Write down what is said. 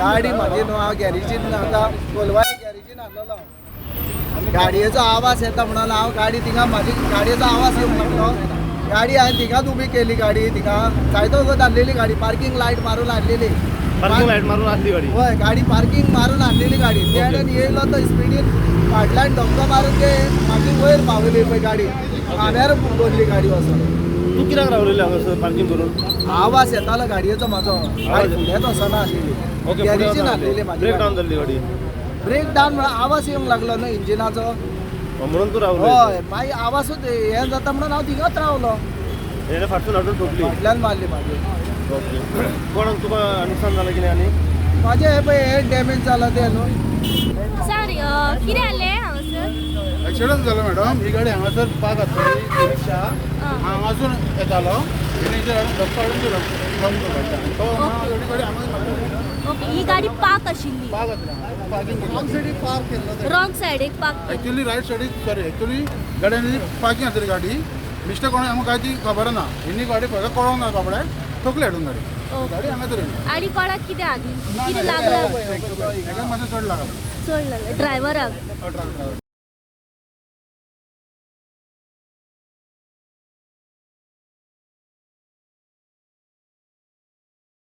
गाडी माझी न्हू हांव गॅरेजीन आतां कोलवाळे गॅरेजीन हाडलेलो गाडयेचो आवाज येता म्हणून हांव गाडी थिंगा म्हाजी गाडयेचो आवाज येवंक लागलो गाडी हांवें थिंगाच उबी केली गाडी थिंगा जायतो वगत हाडलेली गाडी पार्किंग लायट मारून हाडलेली पार्किंग लाईट मारून आणली गाडी. हय गाडी पार्किंग मारून हाडलेली गाडी तेणेन येयलो तो स्पिडीन फाटल्यान धक्को मारून ते म्हाजी वयर पावयली पळय गाडी खांब्यार दवरली गाडी वचून. तू कित्याक रावलेली हांगासर पार्किंग करून? आवाज येतालो गाडयेचो म्हाजो गाडी फुडेंच वचना आसलेली गॅरेजीन हाडलेली म्हाजी ब्रेक डाऊन जाल्ली गाडी. ब्रेक डावन म्हणून आवाज येवंक लागलो न्हू इंजिनाचो. म्हणून तू रावलो. हय मागीर आवाजूच हें जाता म्हणून हांव थिंगाच रावलो. हेणे फाटसून हाडून ठोकली. फाटल्यान मारली म्हाजी. ओके. कोणाक तुका नुकसान जालें कितें आनी? म्हाजें हें पळय हेड डॅमेज जाला तें न्हू. सर कितें जालें हांगासर? ॲक्सिडंट झाला मॅडम. ही गाडी हांगासर पार्क आसतली रिक्षा हांगासून येतालो आनी हेजेर हाडून धक्को हाडून तो घडटा तो गाडी हांगाच ओके ही गाडी पार्क आशिल्ली पार्क आसली पार्किंग रॉंग सायडीक पार्क केल्लो रॉंग सायडीक पार्क एक्चुअली रायट सायडीक सॉरी एक्चुअली गाड्यांनी पार्किंग आसली गाडी मिस्टेक कोणा आमकां काय ती खबर ना हिनी गाडी पळय कळोंक ना बाबडे ठोकली हाडून गाडी हांगासर येयली. आनी कोणाक कितें आली कितें लागला हेका मातशें चड लागला चड लागला ड्रायव्हराक